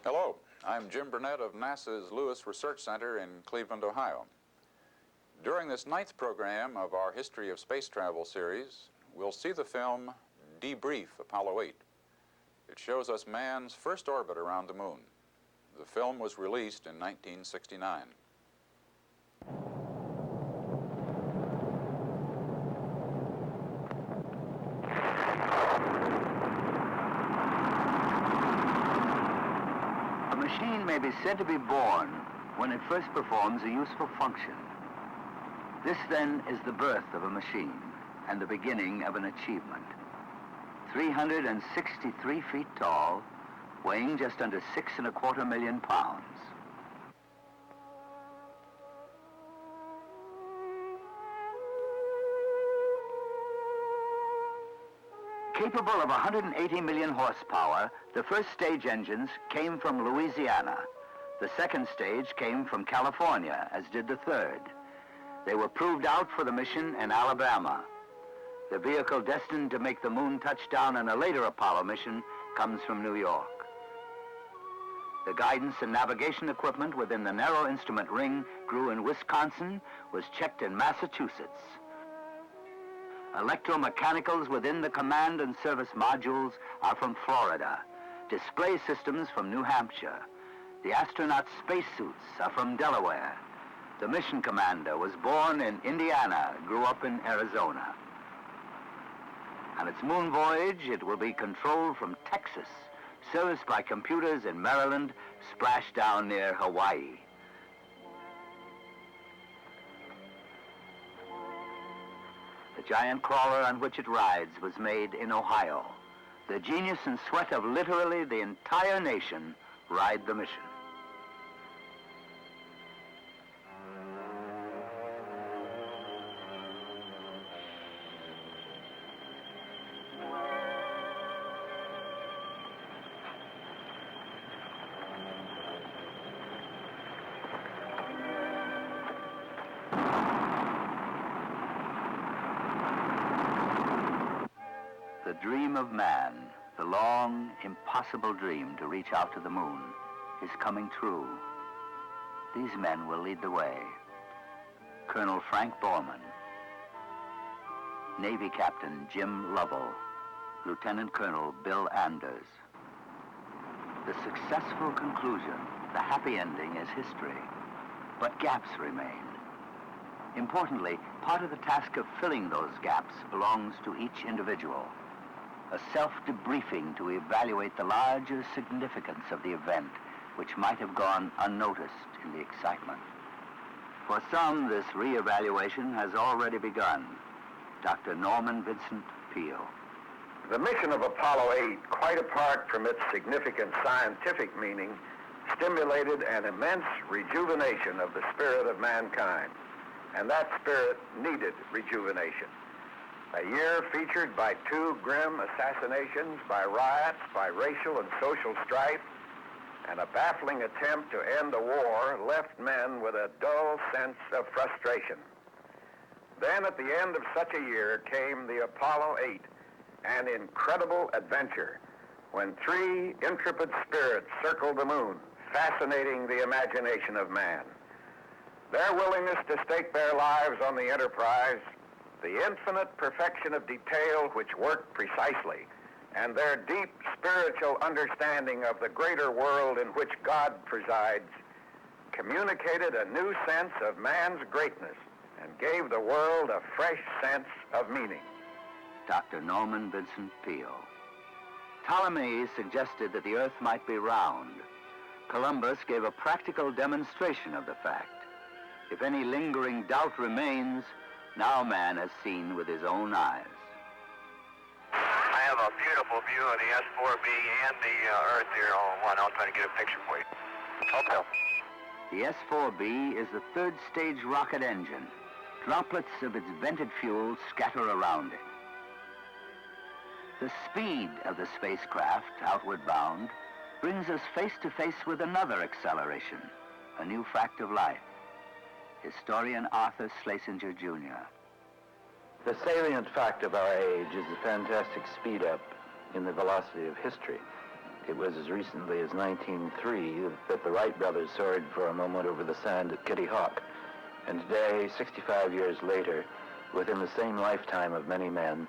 Hello, I'm Jim Burnett of NASA's Lewis Research Center in Cleveland, Ohio. During this 9th program of our History of Space Travel series, we'll see the film Debrief Apollo 8. It shows us man's first orbit around the moon. The film was released in 1969. A machine may be said to be born when it first performs a useful function. This then is the birth of a machine and the beginning of an achievement. 363 feet tall, weighing just under 6.25 million pounds. Capable of 180 million horsepower, the first stage engines came from Louisiana. The second stage came from California, as did the third. They were proved out for the mission in Alabama. The vehicle destined to make the moon touchdown in a later Apollo mission comes from New York. The guidance and navigation equipment within the narrow instrument ring grew in Wisconsin, was checked in Massachusetts. Electromechanicals within the command and service modules are from Florida. Display systems from New Hampshire. The astronaut spacesuits are from Delaware. The mission commander was born in Indiana, grew up in Arizona. On its moon voyage, it will be controlled from Texas, serviced by computers in Maryland, splashed down near Hawaii. The giant crawler on which it rides was made in Ohio. The genius and sweat of literally the entire nation ride the mission. The dream of man, the long, impossible dream to reach out to the moon, is coming true. These men will lead the way. Colonel Frank Borman, Navy Captain Jim Lovell, Lieutenant Colonel Bill Anders. The successful conclusion, the happy ending, is history, but gaps remain. Importantly, part of the task of filling those gaps belongs to each individual. A self-debriefing to evaluate the larger significance of the event, which might have gone unnoticed in the excitement. For some, this re-evaluation has already begun. Dr. Norman Vincent Peale. The mission of Apollo 8, quite apart from its significant scientific meaning, stimulated an immense rejuvenation of the spirit of mankind, and that spirit needed rejuvenation. A year featured by 2 grim assassinations, by riots, by racial and social strife, and a baffling attempt to end the war left men with a dull sense of frustration. Then at the end of such a year came the Apollo 8, an incredible adventure, when 3 intrepid spirits circled the moon, fascinating the imagination of man. Their willingness to stake their lives on the enterprise, the infinite perfection of detail which worked precisely, and their deep spiritual understanding of the greater world in which God presides, communicated a new sense of man's greatness and gave the world a fresh sense of meaning. Dr. Norman Vincent Peale. Ptolemy suggested that the Earth might be round. Columbus gave a practical demonstration of the fact. If any lingering doubt remains, now man has seen with his own eyes. I have a beautiful view of the S4B and the Earth here all in one. I'll try to get a picture for you. Okay. The S4B is the 3rd stage rocket engine. Droplets of its vented fuel scatter around it. The speed of the spacecraft, outward bound, brings us face to face with another acceleration, a new fact of life. Historian Arthur Schlesinger, Jr. The salient fact of our age is the fantastic speed up in the velocity of history. It was as recently as 1903 that the Wright brothers soared for a moment over the sand at Kitty Hawk. And today, 65 years later, within the same lifetime of many men,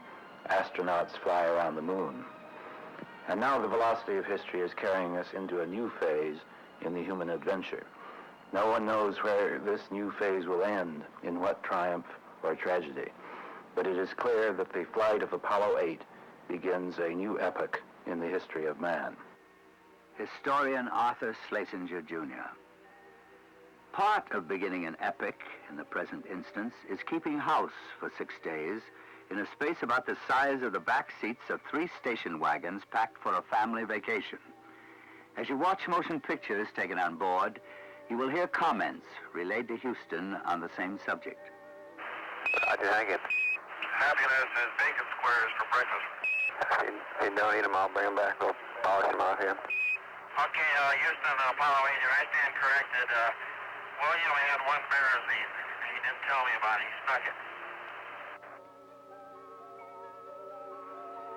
astronauts fly around the moon. And now the velocity of history is carrying us into a new phase in the human adventure. No one knows where this new phase will end, in what triumph or tragedy. But it is clear that the flight of Apollo 8 begins a new epoch in the history of man. Historian Arthur Schlesinger, Jr. Part of beginning an epic, in the present instance, is keeping house for 6 days in a space about the size of the back seats of 3 station wagons packed for a family vacation. As you watch motion pictures taken on board, you will hear comments relayed to Houston on the same subject. Roger, thank you. Happiness is bacon squares for breakfast. If you don't eat them, I'll bring them back. We'll polish them off here. Okay, Houston, Apollo 8, I stand corrected. Willie only had 1 Bearsine. He didn't tell me about it. He snuck it.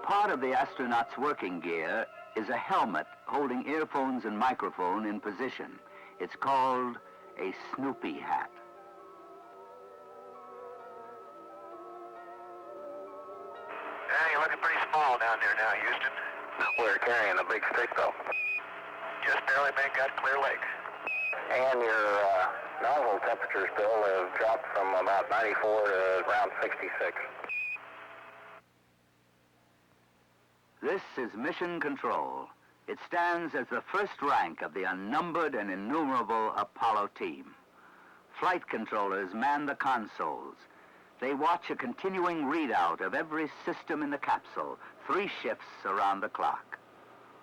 Part of the astronaut's working gear is a helmet holding earphones and microphone in position. It's called a Snoopy hat. Yeah, you're looking pretty small down there now, Houston. We're carrying a big stick, though. Just barely make that clear lake. And your nozzle temperatures, Bill, have dropped from about 94 to around 66. This is Mission Control. It stands as the first rank of the unnumbered and innumerable Apollo team. Flight controllers man the consoles. They watch a continuing readout of every system in the capsule, 3 shifts around the clock.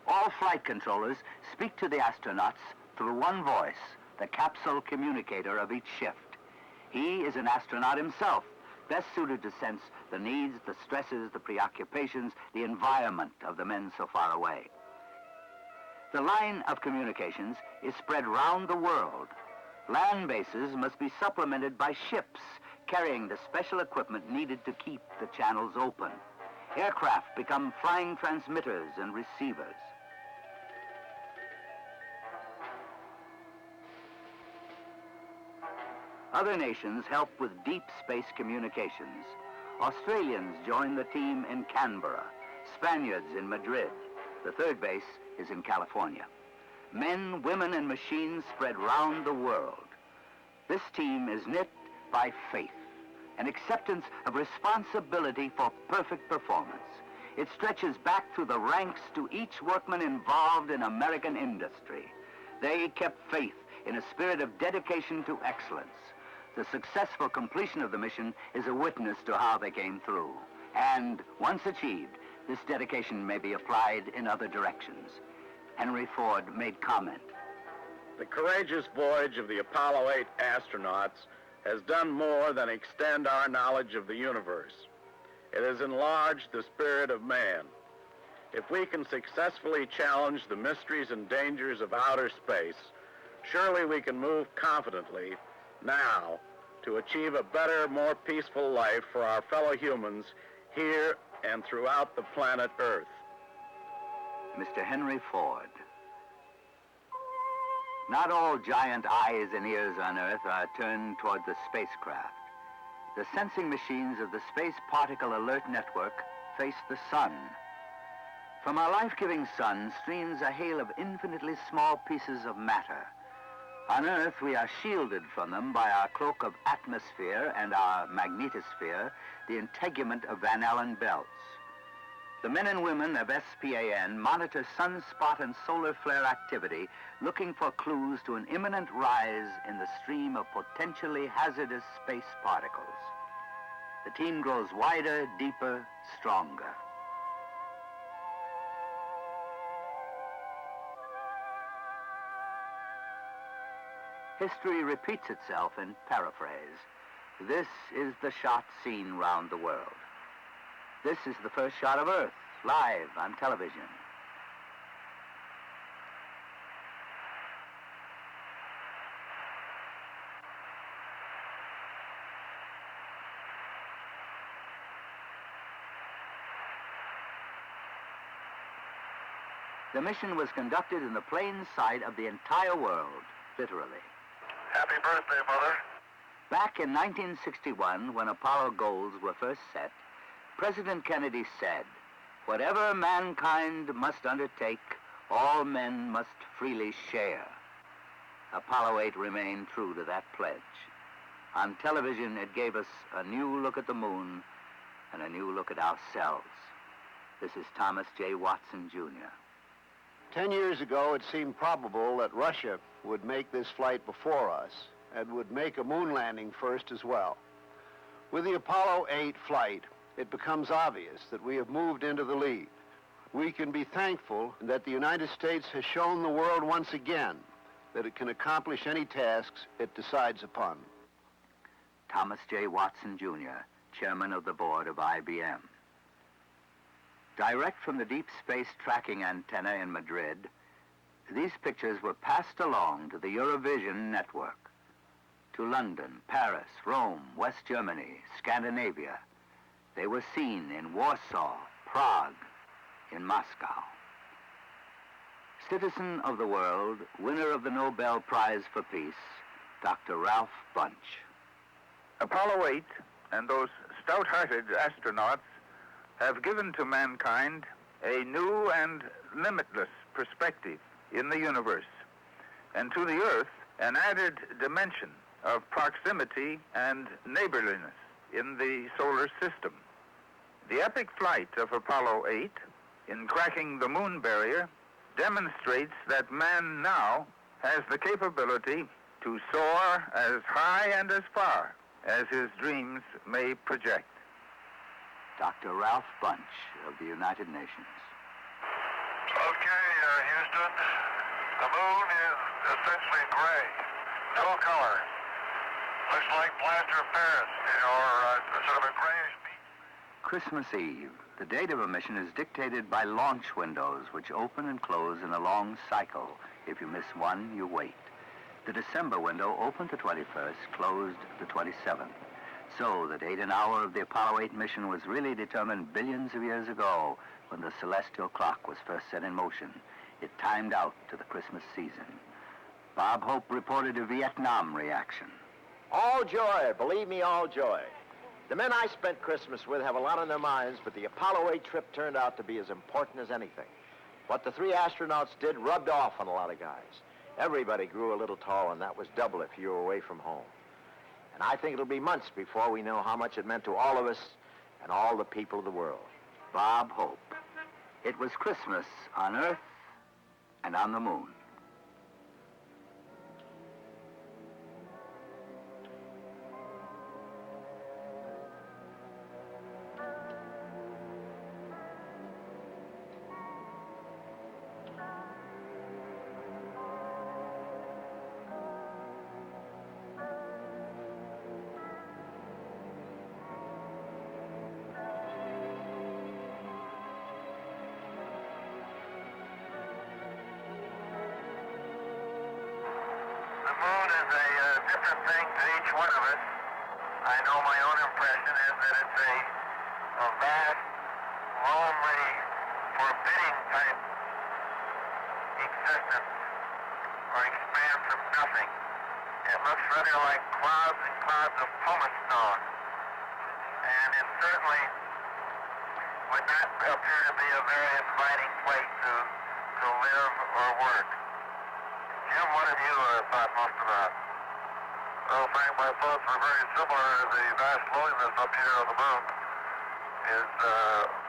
All flight controllers speak to the astronauts through one voice, the capsule communicator of each shift. He is an astronaut himself, best suited to sense the needs, the stresses, the preoccupations, the environment of the men so far away. The line of communications is spread round the world. Land bases must be supplemented by ships carrying the special equipment needed to keep the channels open. Aircraft become flying transmitters and receivers. Other nations help with deep space communications. Australians join the team in Canberra, Spaniards in Madrid. The 3rd base is in California. Men, women, and machines spread round the world. This team is knit by faith, an acceptance of responsibility for perfect performance. It stretches back through the ranks to each workman involved in American industry. They kept faith in a spirit of dedication to excellence. The successful completion of the mission is a witness to how they came through. And once achieved, this dedication may be applied in other directions. Henry Ford made comment. The courageous voyage of the Apollo 8 astronauts has done more than extend our knowledge of the universe. It has enlarged the spirit of man. If we can successfully challenge the mysteries and dangers of outer space, surely we can move confidently now to achieve a better, more peaceful life for our fellow humans here and throughout the planet Earth. Mr. Henry Ford. Not all giant eyes and ears on Earth are turned toward the spacecraft. The sensing machines of the Space Particle Alert Network face the sun. From our life-giving sun streams a hail of infinitely small pieces of matter. On Earth, we are shielded from them by our cloak of atmosphere and our magnetosphere, the integument of Van Allen belts. The men and women of SPAN monitor sunspot and solar flare activity, looking for clues to an imminent rise in the stream of potentially hazardous space particles. The team grows wider, deeper, stronger. History repeats itself in paraphrase. This is the shot seen round the world. This is the first shot of Earth, live on television. The mission was conducted in the plain sight of the entire world, literally. Happy birthday, Mother. Back in 1961, when Apollo goals were first set, President Kennedy said, "Whatever mankind must undertake, all men must freely share." Apollo 8 remained true to that pledge. On television, it gave us a new look at the moon and a new look at ourselves. This is Thomas J. Watson, Jr. 10 years ago, it seemed probable that Russia would make this flight before us and would make a moon landing first as well. With the Apollo 8 flight, it becomes obvious that we have moved into the lead. We can be thankful that the United States has shown the world once again that it can accomplish any tasks it decides upon. Thomas J. Watson, Jr., chairman of the board of IBM. Direct from the deep space tracking antenna in Madrid, these pictures were passed along to the Eurovision network, to London, Paris, Rome, West Germany, Scandinavia. They were seen in Warsaw, Prague, in Moscow. Citizen of the world, winner of the Nobel Prize for Peace, Dr. Ralph Bunche. Apollo 8 and those stout-hearted astronauts have given to mankind a new and limitless perspective in the universe, and to the Earth an added dimension of proximity and neighborliness in the solar system. The epic flight of Apollo 8 in cracking the moon barrier demonstrates that man now has the capability to soar as high and as far as his dreams may project. Dr. Ralph Bunche of the United Nations. Okay, Houston. The moon is essentially gray. No color. Looks like plaster of Paris, or sort of a grayish beach. Christmas Eve. The date of a mission is dictated by launch windows, which open and close in a long cycle. If you miss one, you wait. The December window opened the 21st, closed the 27th. So the date and hour of the Apollo 8 mission was really determined billions of years ago when the celestial clock was first set in motion. It timed out to the Christmas season. Bob Hope reported a Vietnam reaction. All joy, believe me, all joy. The men I spent Christmas with have a lot on their minds, but the Apollo 8 trip turned out to be as important as anything. What the three astronauts did rubbed off on a lot of guys. Everybody grew a little tall, and that was double if you were away from home. And I think it'll be months before we know how much it meant to all of us and all the people of the world. Bob Hope. It was Christmas on Earth and on the moon. The moon is a different thing to each one of us. I know my own impression is that it's a vast, lonely, forbidding type existence or expanse of nothing. It looks rather like clouds and clouds of pumice stone. And it certainly would not appear to be a very inviting place to live or work. Jim, what have you thought most about? Well, Frank, my thoughts were very similar. The vast loneliness up here on the moon is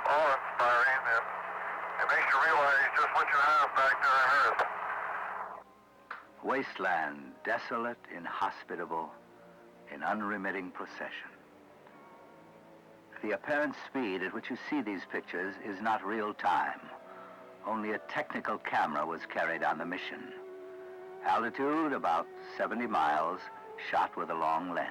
awe-inspiring, and it makes you realize just what you have back there on Earth. Wasteland, desolate, inhospitable, in unremitting procession. The apparent speed at which you see these pictures is not real time. Only a technical camera was carried on the mission. Altitude about 70 miles, shot with a long lens.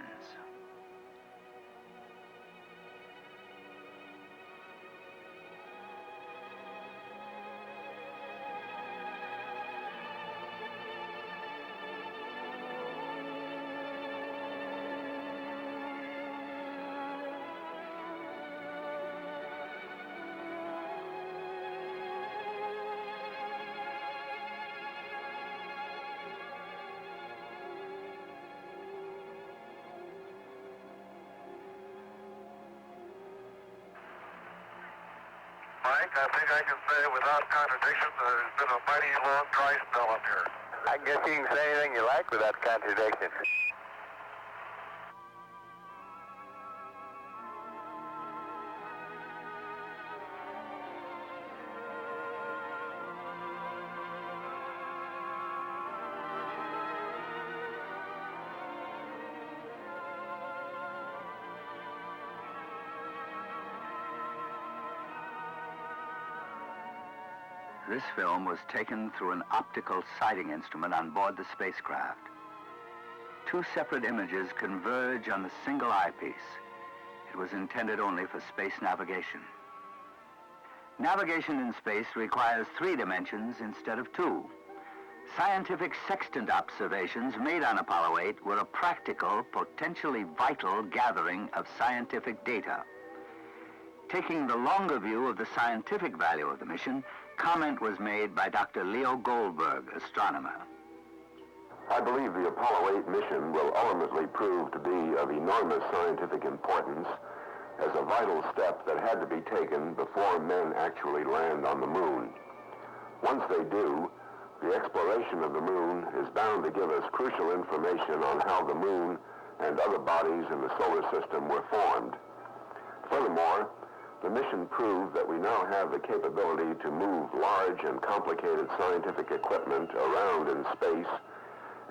Frank, I think I can say without contradiction that there's been a mighty long dry spell up here. I guess you can say anything you like without contradiction. This film was taken through an optical sighting instrument on board the spacecraft. Two separate images converge on the single eyepiece. It was intended only for space navigation. Navigation in space requires 3 dimensions instead of 2. Scientific sextant observations made on Apollo 8 were a practical, potentially vital gathering of scientific data. Taking the longer view of the scientific value of the mission, comment was made by Dr. Leo Goldberg, astronomer. I believe the Apollo 8 mission will ultimately prove to be of enormous scientific importance as a vital step that had to be taken before men actually land on the moon. Once they do, the exploration of the moon is bound to give us crucial information on how the moon and other bodies in the solar system were formed. Furthermore, the mission proved that we now have the capability to move large and complicated scientific equipment around in space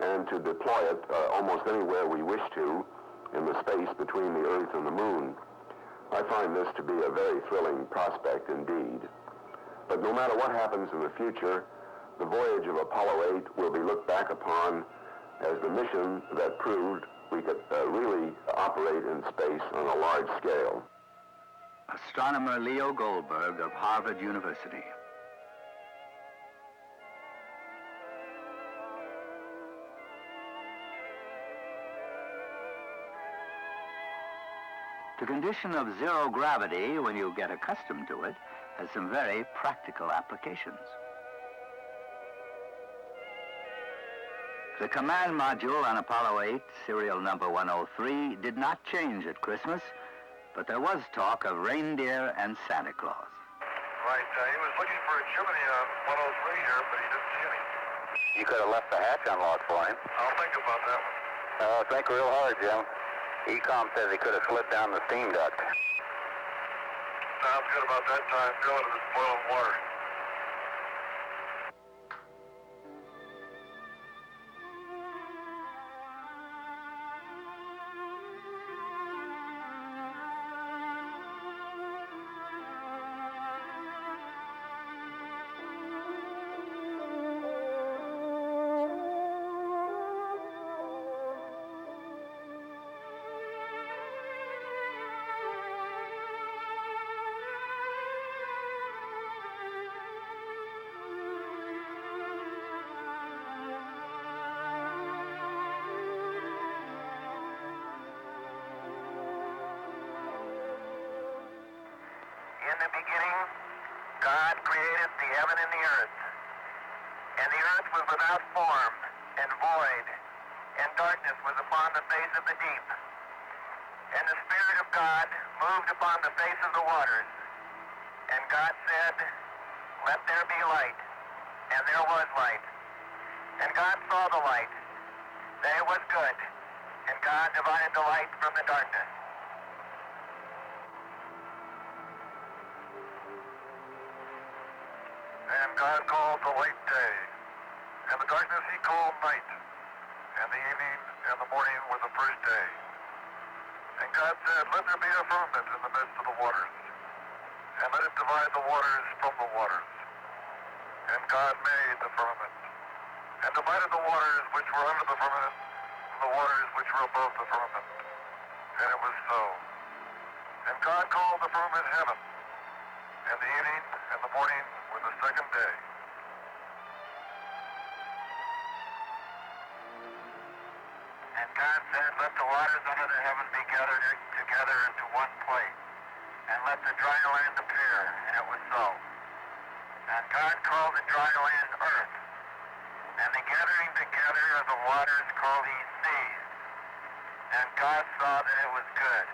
and to deploy it almost anywhere we wish to in the space between the Earth and the moon. I find this to be a very thrilling prospect indeed. But no matter what happens in the future, the voyage of Apollo 8 will be looked back upon as the mission that proved we could really operate in space on a large scale. Astronomer Leo Goldberg of Harvard University. The condition of zero gravity, when you get accustomed to it, has some very practical applications. The command module on Apollo 8, serial number 103, did not change at Christmas, but there was talk of reindeer and Santa Claus. Right, he was looking for a chimney on 103 here, but he didn't see any. You could have left the hatch unlocked for him. I'll think about that one. Think real hard, Jim. ECOM says he could have slid down the steam duct. Sounds good about that time. Fill it with boiling water. In the beginning, God created the heaven and the earth. And the earth was without form and void, and darkness was upon the face of the deep. And the Spirit of God moved upon the face of the waters. And God said, "Let there be light." And there was light. And God saw the light, that it was good. And God divided the light from the darkness. And God called the light day, and the darkness he called night, and the evening and the morning were the first day. And God said, "Let there be a firmament in the midst of the waters, and let it divide the waters from the waters." And God made the firmament, and divided the waters which were under the firmament from the waters which were above the firmament. And it was so. And God called the firmament heaven, and the evening and the morning were the second day. And God said, "Let the waters under the heaven be gathered together into one place, and let the dry land appear." And it was so. And God called the dry land earth, and the gathering together of the waters called he seas. And God saw that it was good.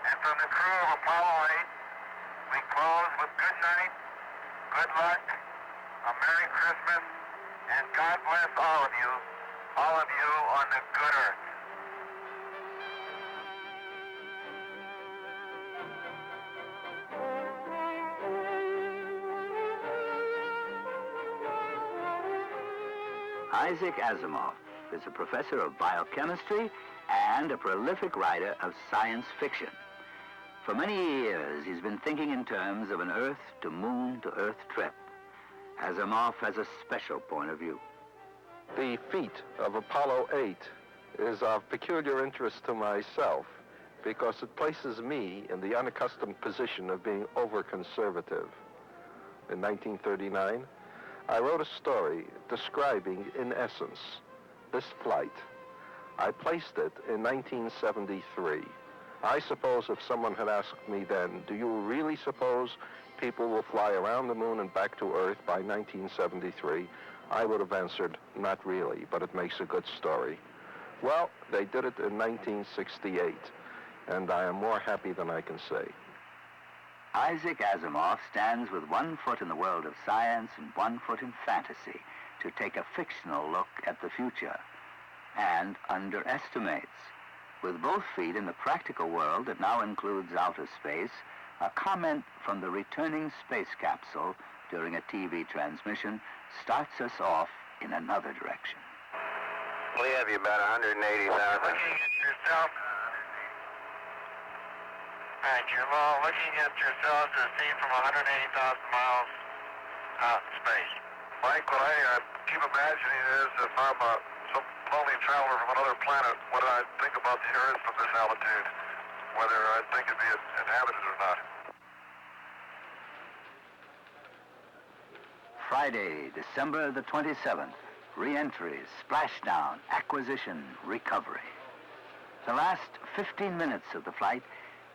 And from the crew of Apollo 8, we close with good night, good luck, a Merry Christmas, and God bless all of you on the good earth. Isaac Asimov is a professor of biochemistry and a prolific writer of science fiction. For many years, he's been thinking in terms of an Earth to Moon to Earth trip. Asimov has a special point of view. The feat of Apollo 8 is of peculiar interest to myself because it places me in the unaccustomed position of being over-conservative. In 1939, I wrote a story describing, in essence, this flight. I placed it in 1973. I suppose if someone had asked me then, do you really suppose people will fly around the moon and back to Earth by 1973? I would have answered, not really, but it makes a good story. Well, they did it in 1968, and I am more happy than I can say. Isaac Asimov stands with one foot in the world of science and one foot in fantasy to take a fictional look at the future, and underestimates. With both feet in the practical world that now includes outer space, a comment from the returning space capsule during a TV transmission starts us off in another direction. We have you about 180,000. Looking at yourself. All right, you're looking at yourselves as seen from 180,000 miles out in space. Mike, what I keep imagining is if I'm some lonely traveler from another planet, what I think about the Earth from this altitude, whether I think it'd be inhabited or not. Friday, December the 27th. Re-entry, splashdown, acquisition, recovery. The last 15 minutes of the flight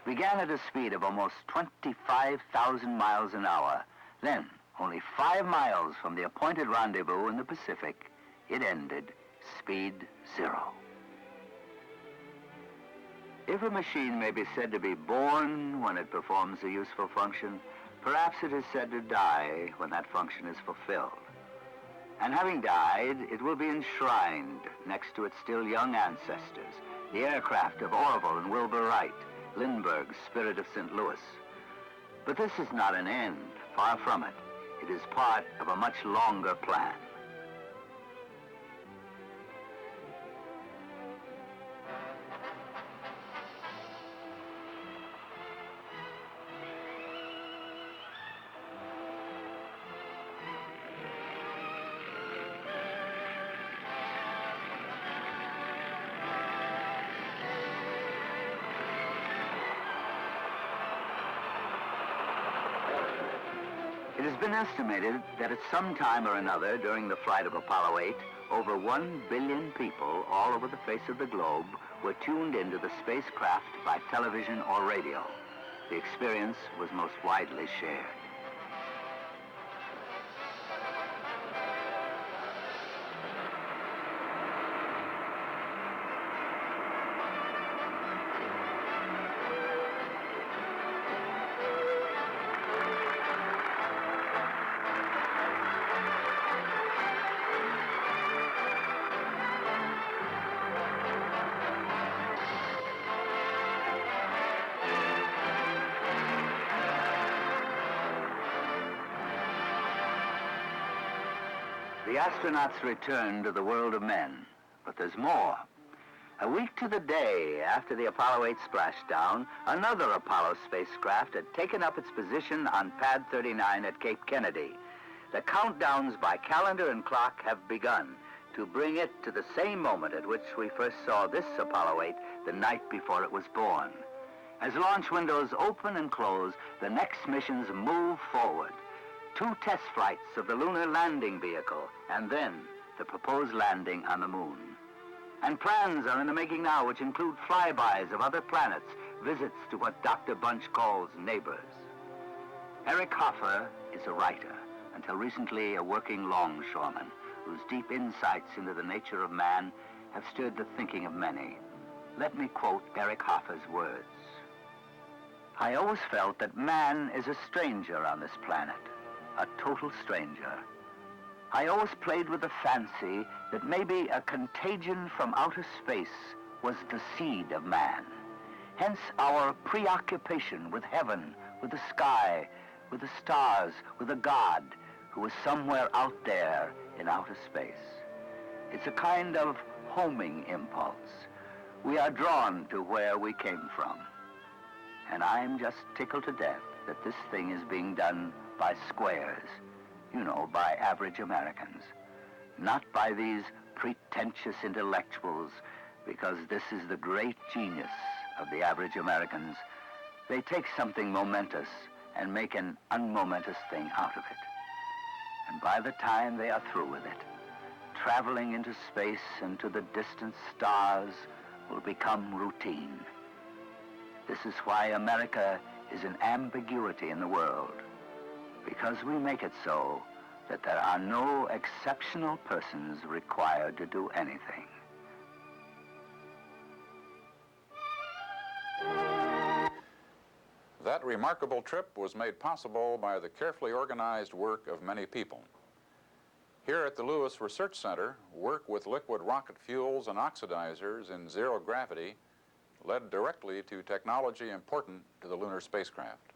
began at a speed of almost 25,000 miles an hour. Then, only 5 miles from the appointed rendezvous in the Pacific, it ended, speed 0. If a machine may be said to be born when it performs a useful function, perhaps it is said to die when that function is fulfilled. And having died, it will be enshrined next to its still young ancestors, the aircraft of Orville and Wilbur Wright, Lindbergh's Spirit of St. Louis. But this is not an end, far from it. It is part of a much longer plan. It has been estimated that at some time or another during the flight of Apollo 8, over 1 billion people all over the face of the globe were tuned into the spacecraft by television or radio. The experience was most widely shared. The astronauts return to the world of men, but there's more. A week to the day after the Apollo 8 splashdown, another Apollo spacecraft had taken up its position on Pad 39 at Cape Kennedy. The countdowns by calendar and clock have begun to bring it to the same moment at which we first saw this Apollo 8 the night before it was born. As launch windows open and close, the next missions move forward. 2 test flights of the lunar landing vehicle, and then the proposed landing on the moon. And plans are in the making now which include flybys of other planets, visits to what Dr. Bunch calls neighbors. Eric Hoffer is a writer, until recently a working longshoreman, whose deep insights into the nature of man have stirred the thinking of many. Let me quote Eric Hoffer's words. I always felt that man is a stranger on this planet, a total stranger. I always played with the fancy that maybe a contagion from outer space was the seed of man. Hence our preoccupation with heaven, with the sky, with the stars, with a God who is somewhere out there in outer space. It's a kind of homing impulse. We are drawn to where we came from. And I'm just tickled to death that this thing is being done by squares, you know, by average Americans, not by these pretentious intellectuals, because this is the great genius of the average Americans. They take something momentous and make an unmomentous thing out of it. And by the time they are through with it, traveling into space and to the distant stars will become routine. This is why America is an ambiguity in the world, because we make it so that there are no exceptional persons required to do anything. That remarkable trip was made possible by the carefully organized work of many people. Here at the Lewis Research Center, work with liquid rocket fuels and oxidizers in zero gravity led directly to technology important to the lunar spacecraft.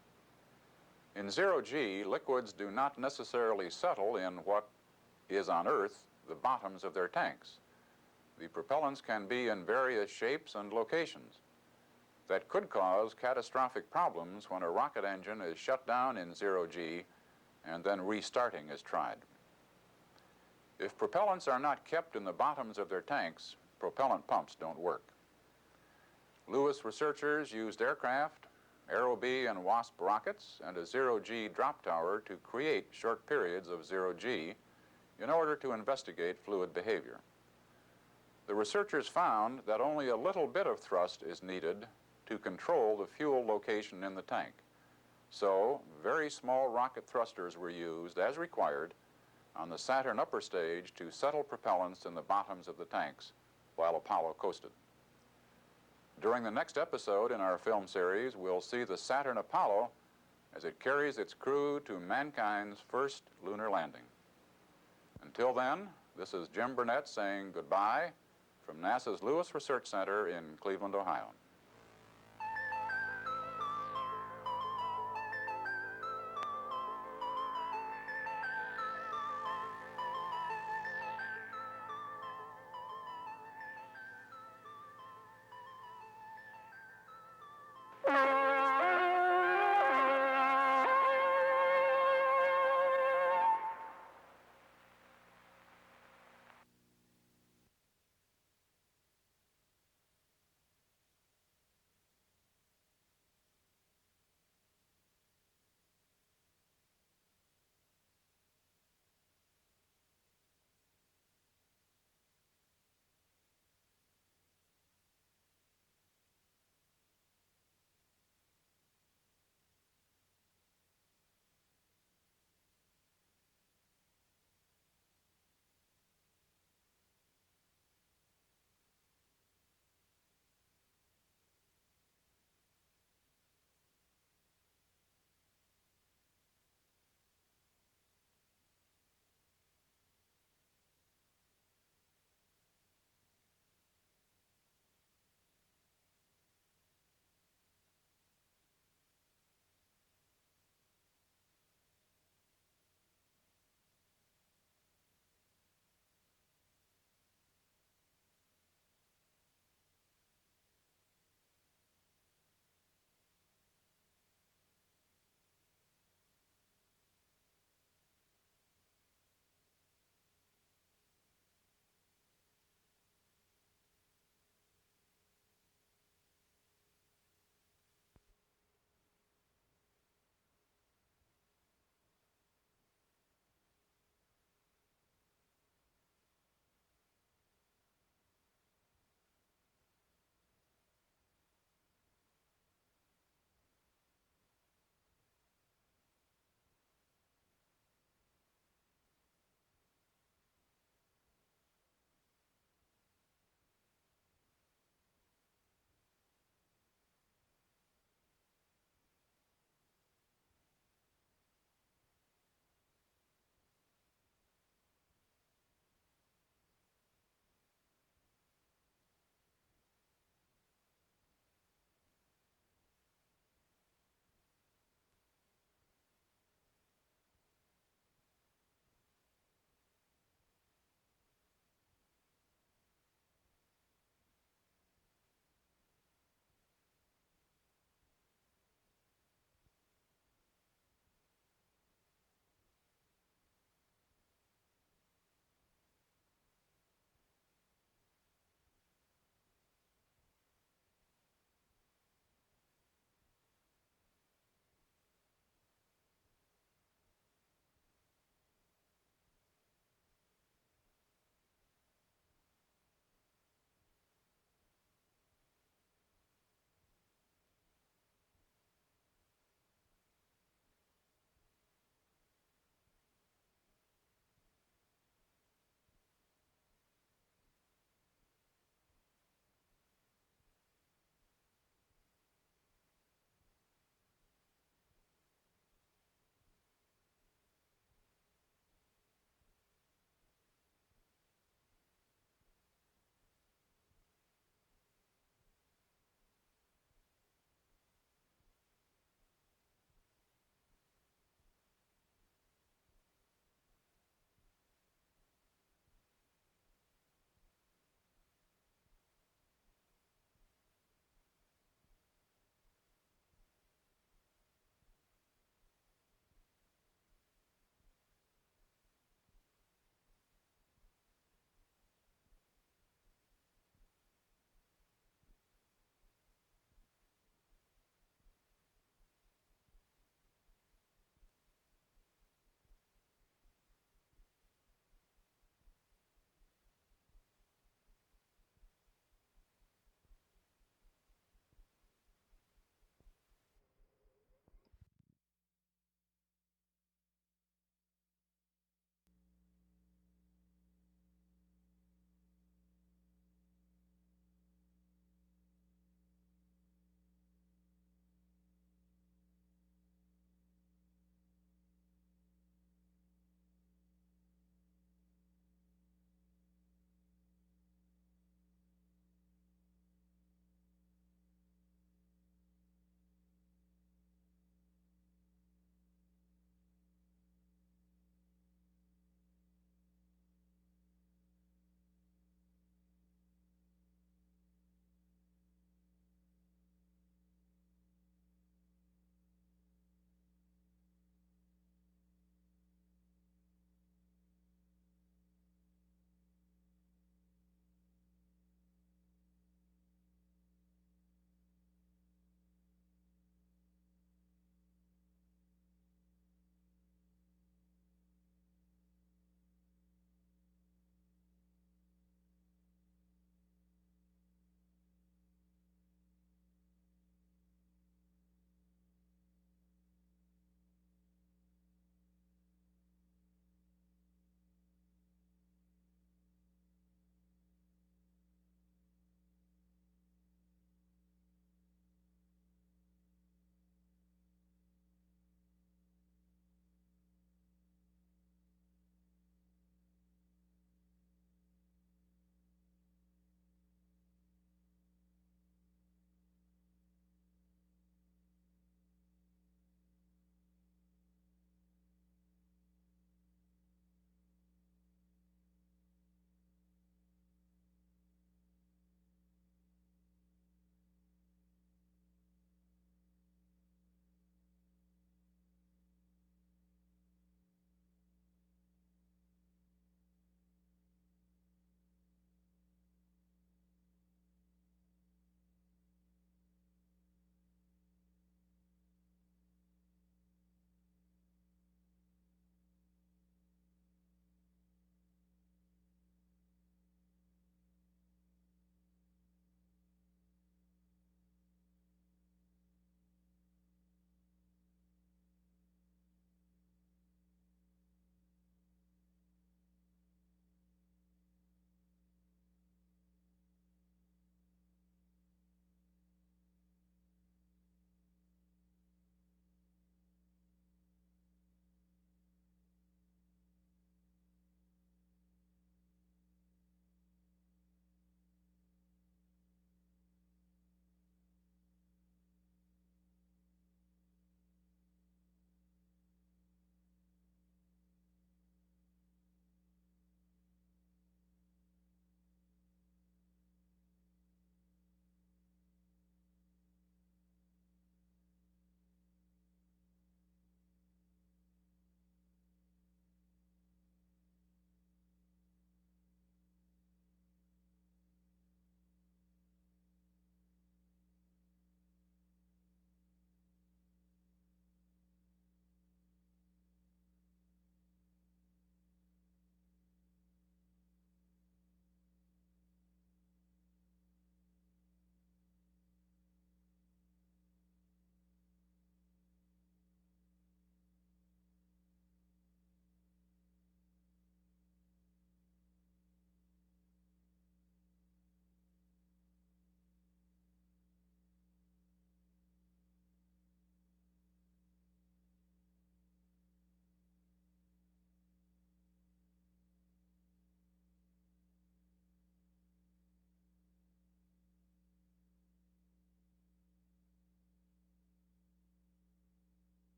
In zero-G, liquids do not necessarily settle in what is on Earth the bottoms of their tanks. The propellants can be in various shapes and locations that could cause catastrophic problems when a rocket engine is shut down in zero-G and then restarting is tried. If propellants are not kept in the bottoms of their tanks, propellant pumps don't work. Lewis researchers used aircraft, Aero-B and WASP rockets, and a zero-G drop tower to create short periods of zero-G in order to investigate fluid behavior. The researchers found that only a little bit of thrust is needed to control the fuel location in the tank. So, very small rocket thrusters were used as required on the Saturn upper stage to settle propellants in the bottoms of the tanks while Apollo coasted. During the next episode in our film series, we'll see the Saturn Apollo as it carries its crew to mankind's first lunar landing. Until then, this is Jim Burnett saying goodbye from NASA's Lewis Research Center in Cleveland, Ohio.